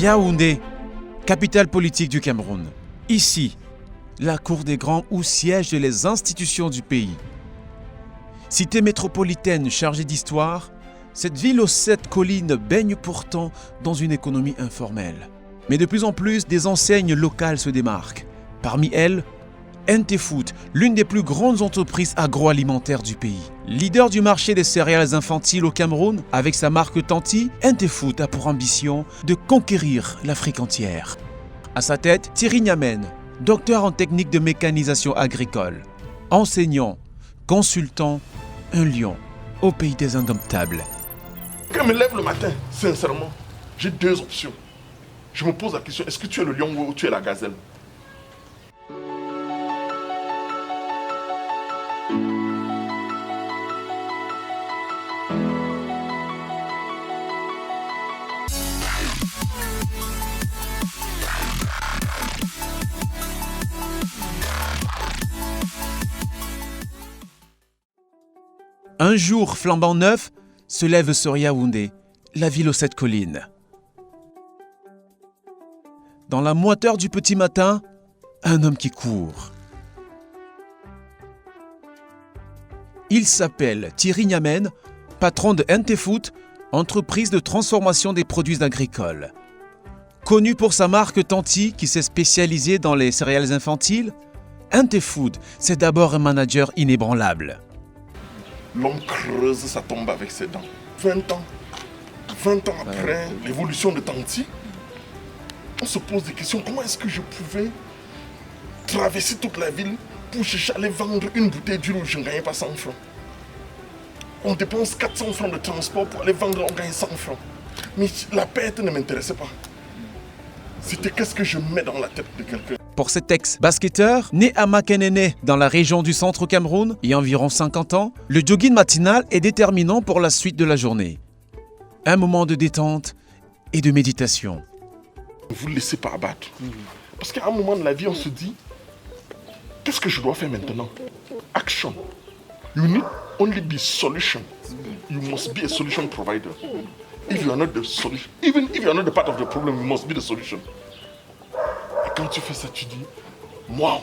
Yaoundé, capitale politique du Cameroun. Ici, la cour des grands où siègent les institutions du pays. Cité métropolitaine chargée d'histoire, cette ville aux 7 collines baigne pourtant dans une économie informelle. Mais de plus en plus, des enseignes locales se démarquent. Parmi elles, NT-Food, l'une des plus grandes entreprises agroalimentaires du pays. Leader du marché des céréales infantiles au Cameroun, avec sa marque Tanti, NT-Food a pour ambition de conquérir l'Afrique entière. À sa tête, Thierry Niamen, docteur en technique de mécanisation agricole, enseignant, consultant, un lion au pays des indomptables. Quand je me lève le matin, sincèrement, j'ai 2 options. Je me pose la question, est-ce que tu es le lion ou tu es la gazelle? Un jour flambant neuf se lève sur Yaoundé, la ville aux 7 collines. Dans la moiteur du petit matin, un homme qui court. Il s'appelle Thierry Niamen, patron de NT-Food, entreprise de transformation des produits agricoles. Connu pour sa marque Tanti qui s'est spécialisée dans les céréales infantiles, NT-Food, c'est d'abord un manager inébranlable. L'homme creuse sa tombe avec ses dents. 20 ans après l'évolution de Tanti, on se pose des questions. Comment est-ce que je pouvais traverser toute la ville pour chercher à aller vendre une bouteille d'huile où je ne gagnais pas 100 francs? On dépense 400 francs de transport pour aller vendre, on gagne 100 francs. Mais la perte ne m'intéressait pas. C'était qu'est-ce que je mets dans la tête de quelqu'un. Pour cet ex-basketteur, né à Makenene, dans la région du centre au Cameroun, il y a environ 50 ans, le jogging matinal est déterminant pour la suite de la journée. Un moment de détente et de méditation. Ne vous laissez pas abattre. Parce qu'à un moment de la vie, on se dit, qu'est-ce que je dois faire maintenant? Action. You need only be solution. You must be a solution provider. If you are not the solution, even if you are not the part of the problem, you must be the solution. Et quand tu fais ça, tu dis, waouh!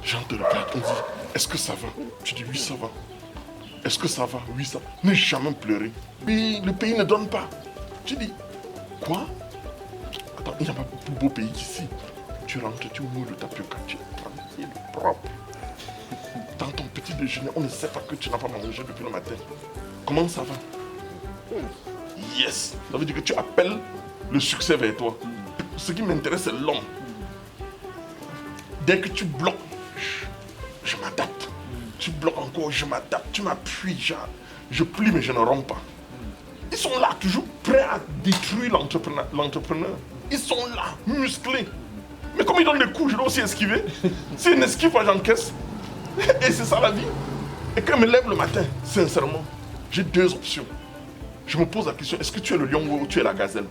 Jean te regarde, on dit, est-ce que ça va? Tu dis, oui, ça va. Est-ce que ça va? Oui, ça va. Ne jamais pleurer. Mais le pays ne donne pas. Tu dis, quoi? Attends, il n'y a pas plus beau pays qu'ici. Tu rentres, tu mouilles le tapioca, tu es tranquille, propre. Dans ton petit déjeuner, on ne sait pas que tu n'as pas mangé depuis le matin. Comment ça va? Yes! Ça veut dire que tu appelles le succès vers toi. Ce qui m'intéresse, c'est l'homme. Dès que tu bloques, je m'adapte. Tu bloques encore, je m'adapte. Tu m'appuies, je plie, mais je ne romps pas. Ils sont là, toujours prêts à détruire l'entrepreneur. Ils sont là, musclés. Mais comme ils donnent des coups, je dois aussi esquiver. Si une esquive, j'encaisse. Et c'est ça la vie. Et quand je me lève le matin, sincèrement, j'ai 2 options. Je me pose la question, est-ce que tu es le lion ou tu es la gazelle?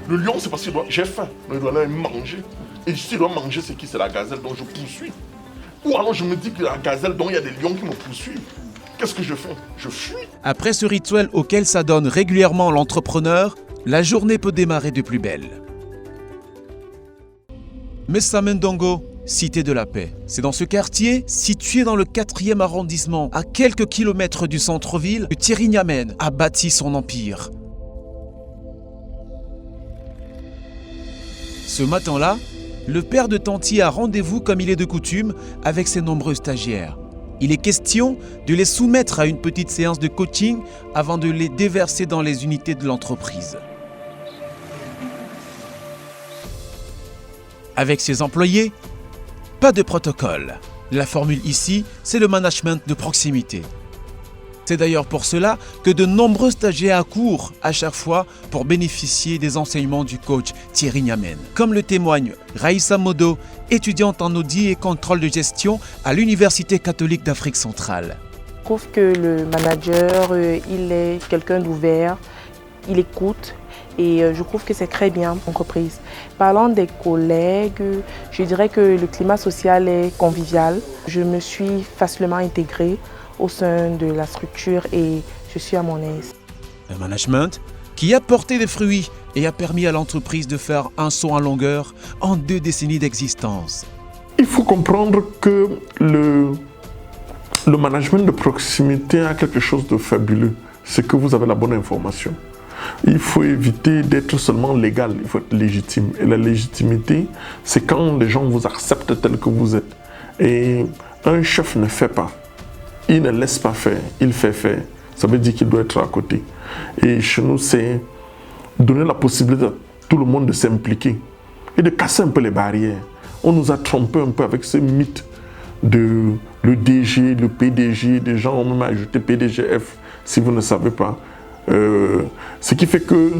Le lion, c'est parce que j'ai faim, donc il doit aller manger. Et s'il doit manger, c'est qui? C'est la gazelle dont je poursuis. Ou alors je me dis que la gazelle dont il y a des lions qui me poursuivent. Qu'est-ce que je fais? Je fuis. Après ce rituel auquel s'adonne régulièrement l'entrepreneur, la journée peut démarrer de plus belle. Messamendongo, cité de la paix. C'est dans ce quartier, situé dans le 4e arrondissement, à quelques kilomètres du centre-ville, que Thierry Niamen a bâti son empire. Ce matin-là, le père de Tanti a rendez-vous comme il est de coutume avec ses nombreux stagiaires. Il est question de les soumettre à une petite séance de coaching avant de les déverser dans les unités de l'entreprise. Avec ses employés, pas de protocole. La formule ici, c'est le management de proximité. C'est d'ailleurs pour cela que de nombreux stagiaires accourent à chaque fois pour bénéficier des enseignements du coach Thierry Niamen. Comme le témoigne Raïssa Modo, étudiante en audit et contrôle de gestion à l'Université catholique d'Afrique centrale. Je trouve que le manager, il est quelqu'un d'ouvert, il écoute. Et je trouve que c'est très bien pour l'entreprise. Parlant des collègues, je dirais que le climat social est convivial. Je me suis facilement intégrée au sein de la structure et je suis à mon aise. Un management qui a porté des fruits et a permis à l'entreprise de faire un saut en longueur en 2 décennies d'existence. Il faut comprendre que le management de proximité a quelque chose de fabuleux. C'est que vous avez la bonne information. Il faut éviter d'être seulement légal, il faut être légitime. Et la légitimité, c'est quand les gens vous acceptent tel que vous êtes. Et un chef ne fait pas. Il ne laisse pas faire, il fait faire. Ça veut dire qu'il doit être à côté. Et chez nous, c'est donner la possibilité à tout le monde de s'impliquer et de casser un peu les barrières. On nous a trompé un peu avec ce mythe de le DG, le PDG. Des gens ont même ajouté PDGF, si vous ne savez pas. Ce qui fait que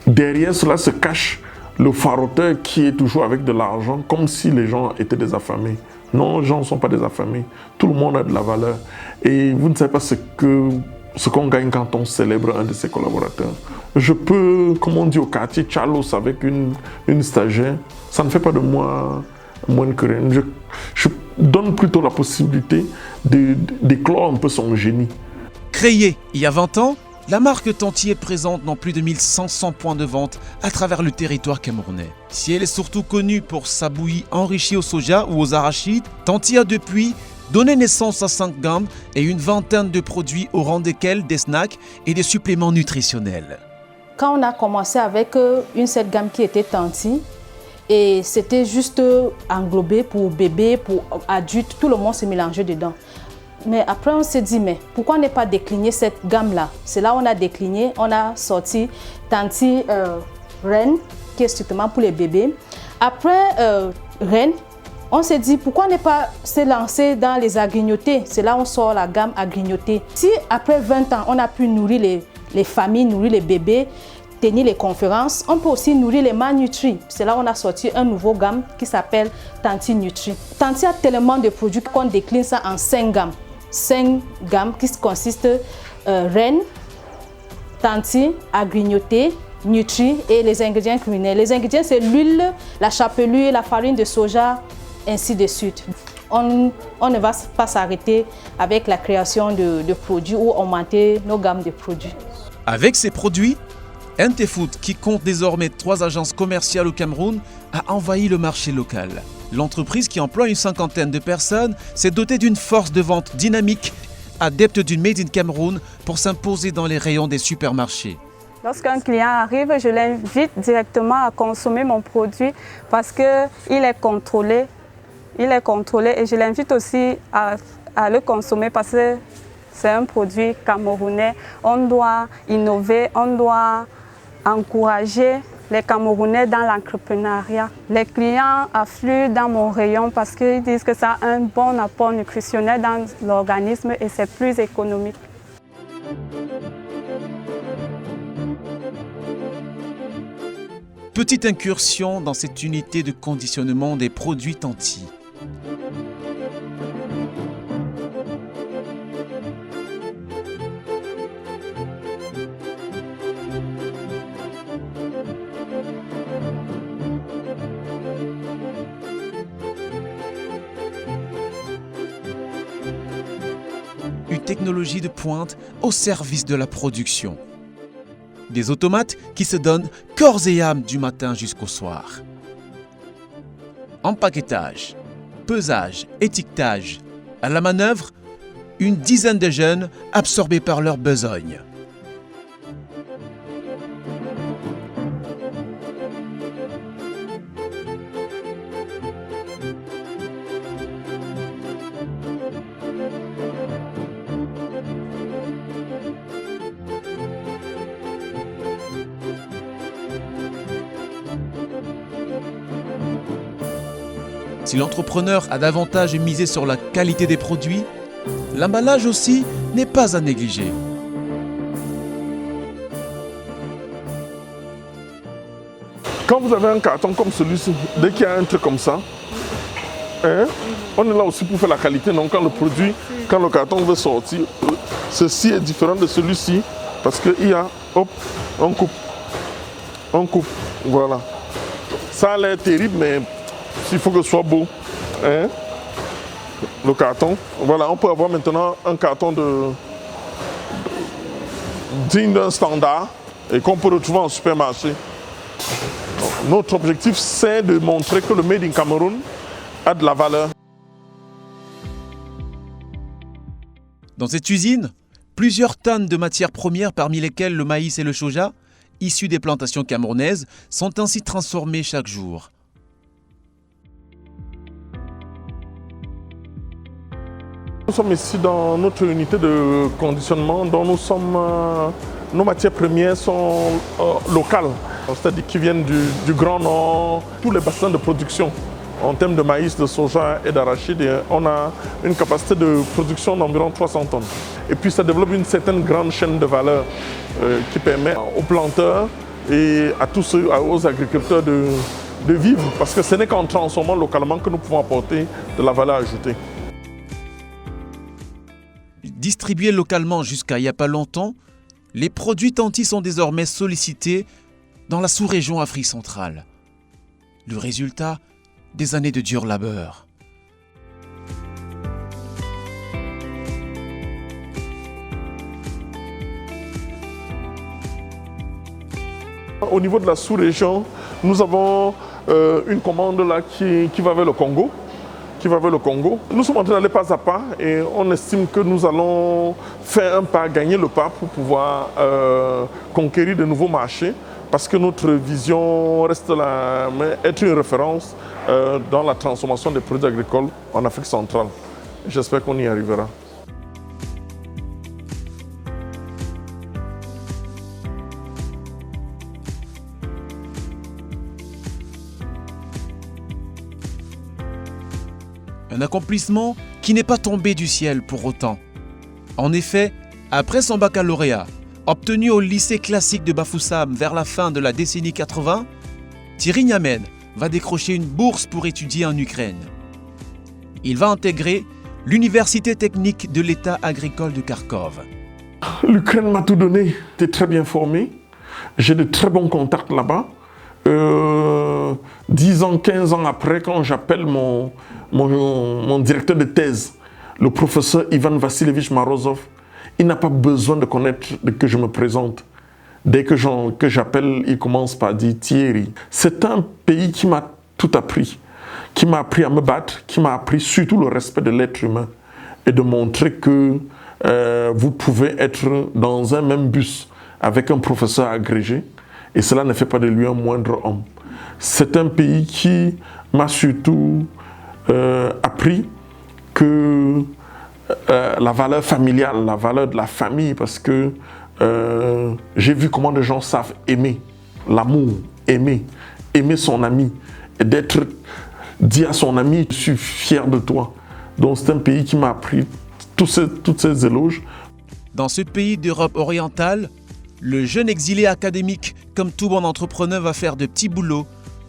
derrière cela se cache le faroteur qui est toujours avec de l'argent, comme si les gens étaient des affamés. Non, les gens ne sont pas des affamés. Tout le monde a de la valeur. Et vous ne savez pas ce qu'on gagne quand on célèbre un de ses collaborateurs. Je peux, comme on dit au quartier, Charlos avec une stagiaire. Ça ne fait pas de moi moins que rien. Je donne plutôt la possibilité d'éclore un peu son génie. Créée il y a 20 ans, la marque Tanti est présente dans plus de 1500 points de vente à travers le territoire camerounais. Si elle est surtout connue pour sa bouillie enrichie au soja ou aux arachides, Tanti a depuis donné naissance à 5 gammes et une vingtaine de produits au rang desquels des snacks et des suppléments nutritionnels. Quand on a commencé avec une seule gamme qui était Tanti, et c'était juste englobé pour bébés, pour adultes, tout le monde se mélangeait dedans. Mais après, on s'est dit, mais pourquoi ne pas décliner cette gamme-là? C'est là où on a décliné, on a sorti Tanti Reine, qui est strictement pour les bébés. Après Reine, on s'est dit, pourquoi ne pas se lancer dans les agrignotés? C'est là où on sort la gamme agrignotés. Si après 20 ans, on a pu nourrir les familles, nourrir les bébés, tenir les conférences, on peut aussi nourrir les malnutris. C'est là où on a sorti un nouveau gamme qui s'appelle Tanti Nutri. Tanti a tellement de produits qu'on décline ça en 5 gammes. 5 gammes qui consistent Reine, Tanti, agrignoté, Nutri et les ingrédients culinaires. Les ingrédients, c'est l'huile, la chapelure, la farine de soja, ainsi de suite. On ne va pas s'arrêter avec la création de produits ou augmenter nos gammes de produits. Avec ces produits, NT-Food, qui compte désormais 3 agences commerciales au Cameroun, a envahi le marché local. L'entreprise, qui emploie une 50aine de personnes, s'est dotée d'une force de vente dynamique, adepte d'une Made in Cameroun pour s'imposer dans les rayons des supermarchés. Lorsqu'un client arrive, je l'invite directement à consommer mon produit parce qu'il est contrôlé. Il est contrôlé et je l'invite aussi à le consommer parce que c'est un produit camerounais. On doit innover, on doit encourager les Camerounais dans l'entrepreneuriat. Les clients affluent dans mon rayon parce qu'ils disent que ça a un bon apport nutritionnel dans l'organisme et c'est plus économique. Petite incursion dans cette unité de conditionnement des produits Tanti. Une technologie de pointe au service de la production. Des automates qui se donnent corps et âme du matin jusqu'au soir. Empaquetage, pesage, étiquetage. À la manœuvre, une dizaine de jeunes absorbés par leur besogne. Si l'entrepreneur a davantage misé sur la qualité des produits, l'emballage aussi n'est pas à négliger. Quand vous avez un carton comme celui-ci, dès qu'il y a un truc comme ça, on est là aussi pour faire la qualité. Donc quand le carton veut sortir, ceci est différent de celui-ci parce qu'il y a, hop, on coupe, voilà. Ça a l'air terrible, mais il faut que ce soit beau. Le carton, voilà, on peut avoir maintenant un carton digne d'un standard et qu'on peut retrouver en supermarché. Donc, notre objectif, c'est de montrer que le Made in Cameroun a de la valeur. Dans cette usine, plusieurs tonnes de matières premières, parmi lesquelles le maïs et le soja, issus des plantations camerounaises, sont ainsi transformés chaque jour. Nous sommes ici dans notre unité de conditionnement dont nos matières premières sont locales, c'est-à-dire qui viennent du Grand Nord, tous les bassins de production. En termes de maïs, de soja et d'arachide, on a une capacité de production d'environ 300 tonnes. Et puis ça développe une certaine grande chaîne de valeur qui permet aux planteurs et à tous ceux, aux agriculteurs de vivre, parce que ce n'est qu'en transformant localement que nous pouvons apporter de la valeur ajoutée. Distribués localement jusqu'à il n'y a pas longtemps, les produits Tanti sont désormais sollicités dans la sous-région Afrique centrale. Le résultat, des années de dur labeur. Au niveau de la sous-région, nous avons une commande là qui va vers le Congo. Nous sommes en train d'aller pas à pas et on estime que nous allons faire un pas, gagner le pas pour pouvoir conquérir de nouveaux marchés parce que notre vision reste là, être une référence dans la transformation des produits agricoles en Afrique centrale. J'espère qu'on y arrivera. Un accomplissement qui n'est pas tombé du ciel pour autant. En effet, après son baccalauréat, obtenu au lycée classique de Bafoussam vers la fin de la décennie 80, Thierry Niamen va décrocher une bourse pour étudier en Ukraine. Il va intégrer l'Université technique de l'État agricole de Kharkov. L'Ukraine m'a tout donné, j'étais très bien formé, j'ai de très bons contacts là-bas. 10 ans, 15 ans après, quand j'appelle mon directeur de thèse, le professeur Ivan Vassilievich Morozov, il n'a pas besoin de connaître que je me présente. Dès que j'appelle, il commence par dire Thierry. C'est un pays qui m'a tout appris, qui m'a appris à me battre, qui m'a appris surtout le respect de l'être humain et de montrer que vous pouvez être dans un même bus avec un professeur agrégé et cela ne fait pas de lui un moindre homme. C'est un pays qui m'a surtout appris que la valeur familiale, la valeur de la famille, parce que j'ai vu comment les gens savent aimer, l'amour, aimer son ami, et d'être dit à son ami, je suis fier de toi. Donc c'est un pays qui m'a appris toutes ces éloges. Dans ce pays d'Europe orientale, le jeune exilé académique, comme tout bon entrepreneur, va faire de petits boulots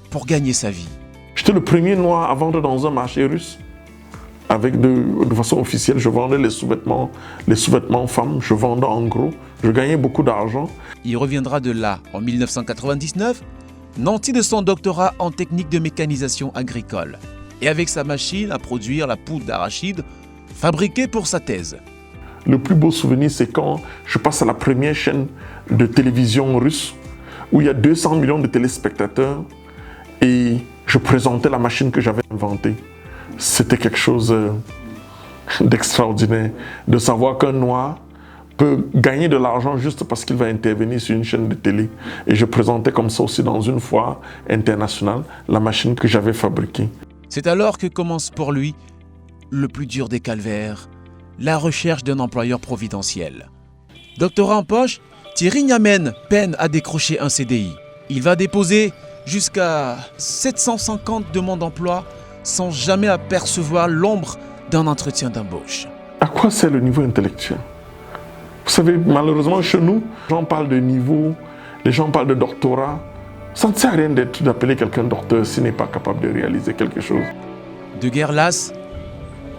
pour gagner sa vie. J'étais le premier noir à vendre dans un marché russe. De façon officielle, je vendais les sous-vêtements femmes, je vendais en gros, je gagnais beaucoup d'argent. Il reviendra de là en 1999, nanti de son doctorat en technique de mécanisation agricole, et avec sa machine à produire la poudre d'arachide fabriquée pour sa thèse. Le plus beau souvenir, c'est quand je passe à la première chaîne de télévision russe, où il y a 200 millions de téléspectateurs, et je présentais la machine que j'avais inventée. C'était quelque chose d'extraordinaire, de savoir qu'un noir peut gagner de l'argent juste parce qu'il va intervenir sur une chaîne de télé. Et je présentais comme ça aussi dans une foire internationale la machine que j'avais fabriquée. C'est alors que commence pour lui le plus dur des calvaires, la recherche d'un employeur providentiel. Doctorat en poche, Thierry Niamen peine à décrocher un CDI. Il va déposer jusqu'à 750 demandes d'emploi sans jamais apercevoir l'ombre d'un entretien d'embauche. À quoi sert le niveau intellectuel? Vous savez, malheureusement, chez nous, les gens parlent de niveau, les gens parlent de doctorat. Ça ne sert à rien d'appeler quelqu'un docteur s'il n'est pas capable de réaliser quelque chose. De guerre lasse,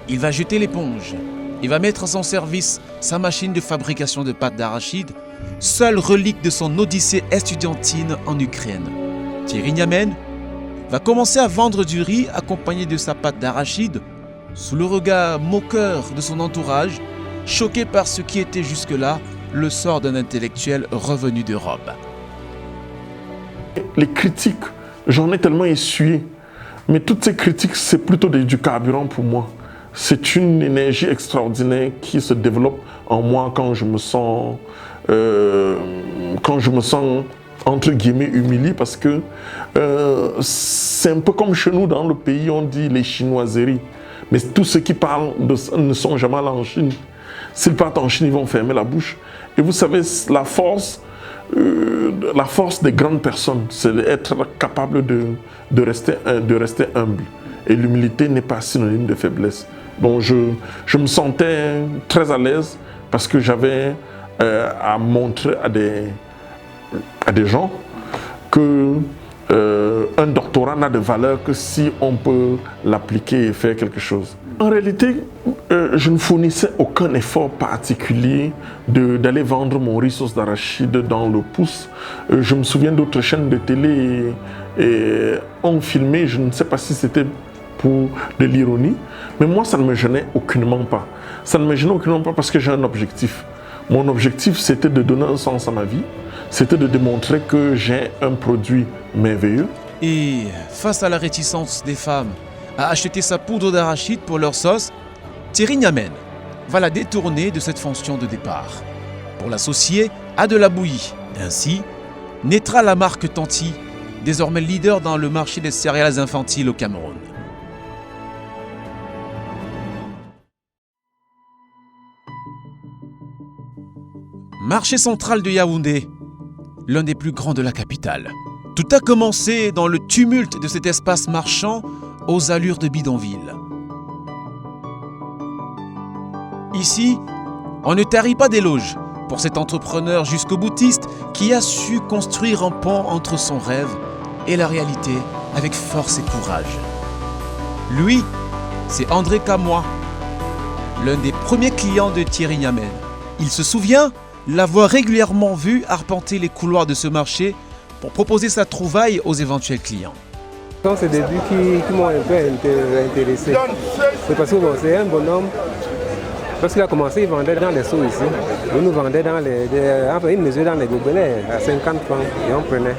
il va jeter l'éponge. Il va mettre à son service sa machine de fabrication de pâtes d'arachide, seule relique de son odyssée estudiantine en Ukraine. Thierry Niamen va commencer à vendre du riz accompagné de sa pâte d'arachide sous le regard moqueur de son entourage, choqué par ce qui était jusque-là le sort d'un intellectuel revenu d'Europe. Les critiques, j'en ai tellement essuyé. Mais toutes ces critiques, c'est plutôt du carburant pour moi. C'est une énergie extraordinaire qui se développe en moi quand je me sens entre guillemets humilié, parce que c'est un peu comme chez nous dans le pays, on dit les chinoiseries. Mais tous ceux qui parlent de ça ne sont jamais allés en Chine. S'ils partent en Chine, ils vont fermer la bouche. Et vous savez, la force des grandes personnes, c'est d'être capable de rester humble. Et l'humilité n'est pas synonyme de faiblesse. Bon, je me sentais très à l'aise parce que j'avais à montrer à des gens que un doctorat n'a de valeur que si on peut l'appliquer et faire quelque chose. En réalité, je ne fournissais aucun effort particulier d'aller vendre mon riz sauce d'arachide dans le pouce. Je me souviens d'autres chaînes de télé et ont filmé, je ne sais pas si c'était pour de l'ironie, mais moi ça ne me gênait aucunement pas. Ça ne me gênait aucunement pas parce que j'ai un objectif. Mon objectif, c'était de donner un sens à ma vie, c'était de démontrer que j'ai un produit merveilleux. Et face à la réticence des femmes à acheter sa poudre d'arachide pour leur sauce, Thierry Niamen va la détourner de cette fonction de départ pour l'associer à de la bouillie. Ainsi, naîtra la marque Tanti, désormais leader dans le marché des céréales infantiles au Cameroun. Marché central de Yaoundé, l'un des plus grands de la capitale. Tout a commencé dans le tumulte de cet espace marchand aux allures de bidonville. Ici, on ne tarit pas d'éloges pour cet entrepreneur jusqu'au boutiste qui a su construire un pont entre son rêve et la réalité avec force et courage. Lui, c'est André Kamois, l'un des premiers clients de Thierry Niamen. Il se souvient l'avoir régulièrement vu arpenter les couloirs de ce marché pour proposer sa trouvaille aux éventuels clients. Ce sont ces débuts qui m'ont un peu intéressé. C'est parce que bon, c'est un bonhomme. Lorsqu'il a commencé, il vendait dans les seaux ici. Il nous vendait dans il mesurait dans les gobelets à 50 francs et on prenait.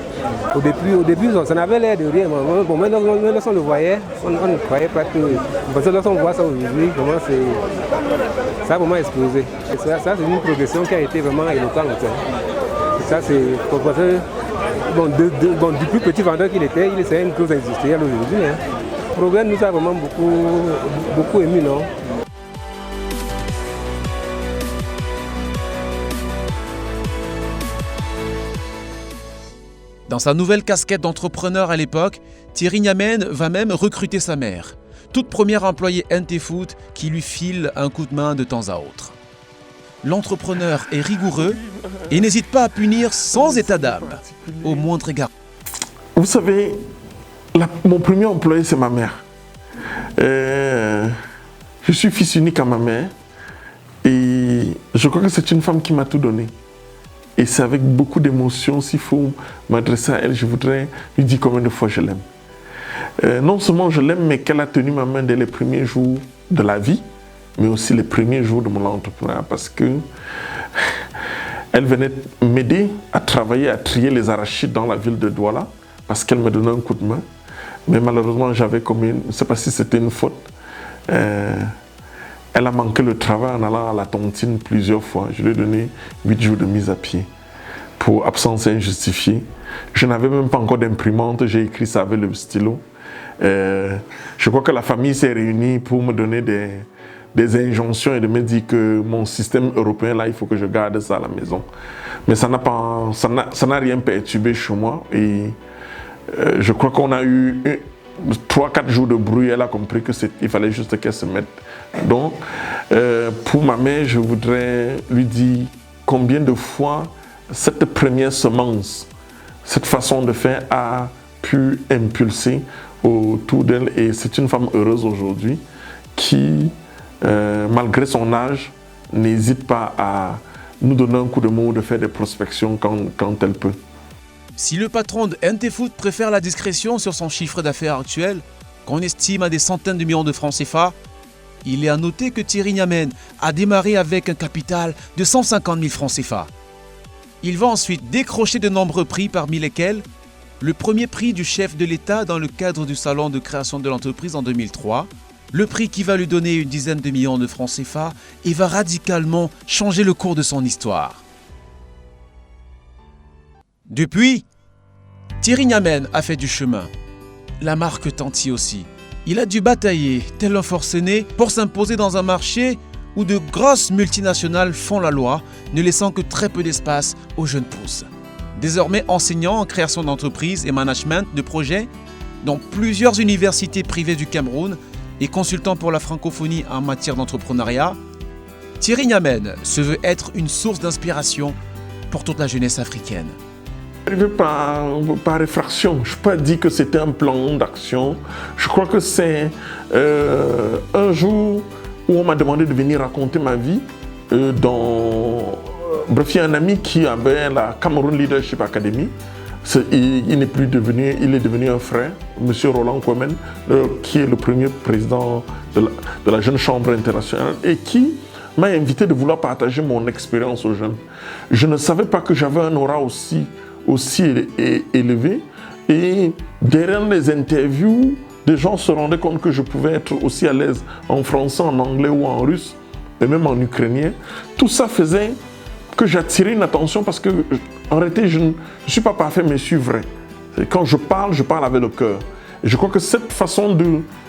Au début ça n'avait l'air de rien. Bon, lorsqu'on le voyait, on ne croyait pas que... Parce que lorsqu'on voit ça aujourd'hui, ça a vraiment explosé. Ça, c'est une progression qui a été vraiment éloquente. Ça, c'est parce que, du plus petit vendeur qu'il était, il est une cause industrielle aujourd'hui. Le problème nous a vraiment beaucoup ému, non? Dans sa nouvelle casquette d'entrepreneur à l'époque, Thierry Niamen va même recruter sa mère, toute première employée NT-Food qui lui file un coup de main de temps à autre. L'entrepreneur est rigoureux et n'hésite pas à punir sans état d'âme, au moindre égard. Vous savez, mon premier employé, c'est ma mère. Je suis fils unique à ma mère et je crois que c'est une femme qui m'a tout donné. Et c'est avec beaucoup d'émotion, s'il faut m'adresser à elle, je voudrais lui dire combien de fois je l'aime. Non seulement je l'aime, mais qu'elle a tenu ma main dès les premiers jours de la vie, mais aussi les premiers jours de mon entrepreneuriat, parce que elle venait m'aider à travailler, à trier les arachides dans la ville de Douala, parce qu'elle me donnait un coup de main. Mais malheureusement, j'avais commis, je ne sais pas si c'était une faute, elle a manqué le travail en allant à la tontine plusieurs fois. Je lui ai donné 8 jours de mise à pied pour absence injustifiée. Je n'avais même pas encore d'imprimante, j'ai écrit ça avec le stylo. Je crois que la famille s'est réunie pour me donner des injonctions et de me dire que mon système européen, là, il faut que je garde ça à la maison. Mais ça n'a rien perturbé chez moi. Et je crois qu'on a eu 3-4 jours de bruit. Elle a compris qu'il fallait juste qu'elle se mette. Donc, pour ma mère, je voudrais lui dire combien de fois cette première semence, cette façon de faire a pu impulser autour d'elle. Et c'est une femme heureuse aujourd'hui qui, malgré son âge, n'hésite pas à nous donner un coup de mot, de faire des prospections quand elle peut. Si le patron de NT-Food préfère la discrétion sur son chiffre d'affaires actuel, qu'on estime à des centaines de millions de francs CFA, il est à noter que Thierry Niamen a démarré avec un capital de 150 000 francs CFA. Il va ensuite décrocher de nombreux prix, parmi lesquels le premier prix du chef de l'État dans le cadre du salon de création de l'entreprise en 2003. Le prix qui va lui donner une dizaine de millions de francs CFA et va radicalement changer le cours de son histoire. Depuis, Thierry Niamen a fait du chemin. La marque Tanti aussi. Il a dû batailler, tel un forcené, pour s'imposer dans un marché où de grosses multinationales font la loi, ne laissant que très peu d'espace aux jeunes pousses. Désormais enseignant en création d'entreprises et management de projets dans plusieurs universités privées du Cameroun et consultant pour la francophonie en matière d'entrepreneuriat, Thierry Niamen se veut être une source d'inspiration pour toute la jeunesse africaine. Arrivé par réfraction, je ne peux pas dire que c'était un plan d'action. Je crois que c'est un jour où on m'a demandé de venir raconter ma vie. Bref, il y a un ami qui avait la Cameroun Leadership Academy. Il est devenu un frère, M. Roland Koumen, qui est le premier président de la Jeune Chambre internationale et qui m'a invité de vouloir partager mon expérience aux jeunes. Je ne savais pas que j'avais un aura aussi élevé et derrière les interviews, des gens se rendaient compte que je pouvais être aussi à l'aise en français, en anglais ou en russe et même en ukrainien. Tout ça faisait que j'attirais une attention parce que en réalité je ne suis pas parfait mais je suis vrai. Quand je parle avec le cœur. Et je crois que cette façon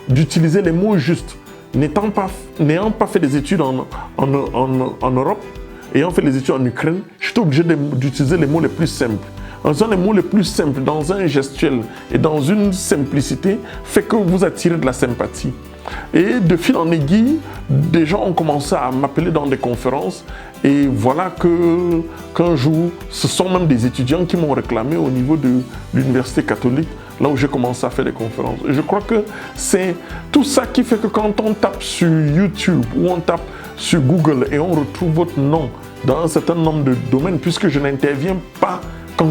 d'utiliser les mots justes, n'ayant pas fait des études en Europe, ayant fait des études en Ukraine, je suis obligé d'utiliser les mots les plus simples. En faisant les mots les plus simples, dans un gestuel et dans une simplicité, fait que vous attirez de la sympathie. Et de fil en aiguille, des gens ont commencé à m'appeler dans des conférences. Et voilà qu'un jour, ce sont même des étudiants qui m'ont réclamé au niveau de l'université catholique, là où j'ai commencé à faire des conférences. Et je crois que c'est tout ça qui fait que quand on tape sur YouTube ou on tape sur Google et on retrouve votre nom dans un certain nombre de domaines, puisque je n'interviens pas quand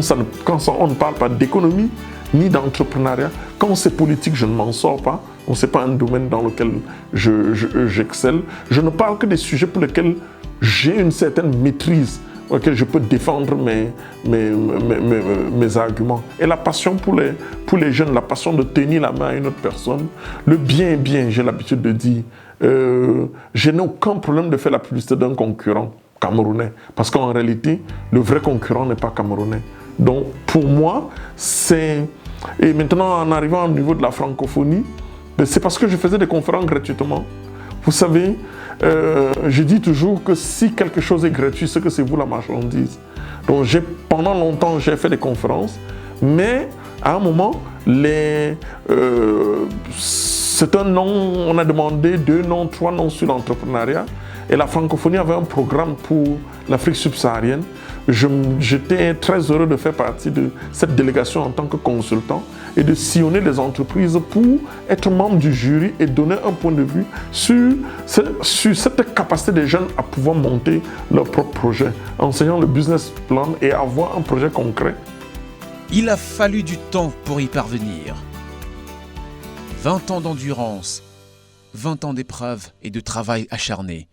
on ne parle pas d'économie ni d'entrepreneuriat. Quand c'est politique, je ne m'en sors pas. Ce n'est pas un domaine dans lequel j'excelle. Je ne parle que des sujets pour lesquels j'ai une certaine maîtrise, pour lesquels je peux défendre mes arguments. Et la passion pour les jeunes, la passion de tenir la main à une autre personne, le bien est bien, j'ai l'habitude de dire. Je n'ai aucun problème de faire la publicité d'un concurrent camerounais, parce qu'en réalité, le vrai concurrent n'est pas camerounais. Donc pour moi, c'est... Et maintenant, en arrivant au niveau de la francophonie, c'est parce que je faisais des conférences gratuitement. Vous savez, je dis toujours que si quelque chose est gratuit, c'est que c'est vous la marchandise. Donc pendant longtemps, j'ai fait des conférences, mais à un moment, c'est un nom, on a demandé 2 noms, 3 noms sur l'entrepreneuriat. Et la francophonie avait un programme pour l'Afrique subsaharienne. J'étais très heureux de faire partie de cette délégation en tant que consultant et de sillonner les entreprises pour être membre du jury et donner un point de vue sur cette capacité des jeunes à pouvoir monter leur propre projet, enseignant le business plan et avoir un projet concret. Il a fallu du temps pour y parvenir. 20 ans d'endurance, 20 ans d'épreuves et de travail acharné.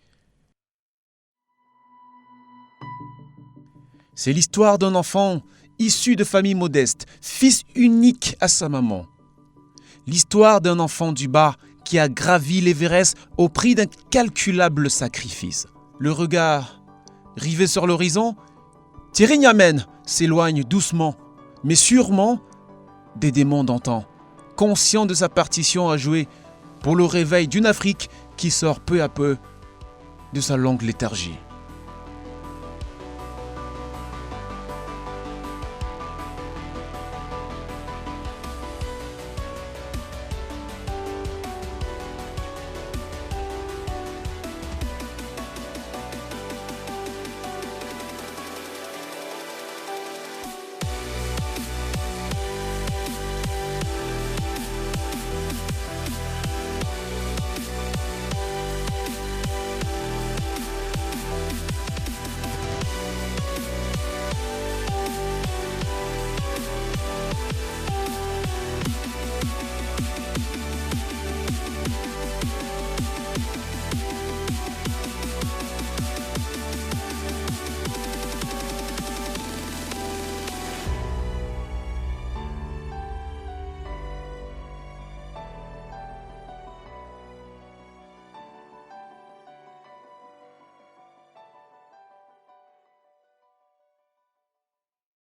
C'est l'histoire d'un enfant issu de famille modeste, fils unique à sa maman. L'histoire d'un enfant du bas qui a gravi l'Everest au prix d'incalculables sacrifices. Le regard rivé sur l'horizon, Thierry Niamen s'éloigne doucement, mais sûrement des démons d'antan, conscient de sa partition à jouer pour le réveil d'une Afrique qui sort peu à peu de sa longue léthargie.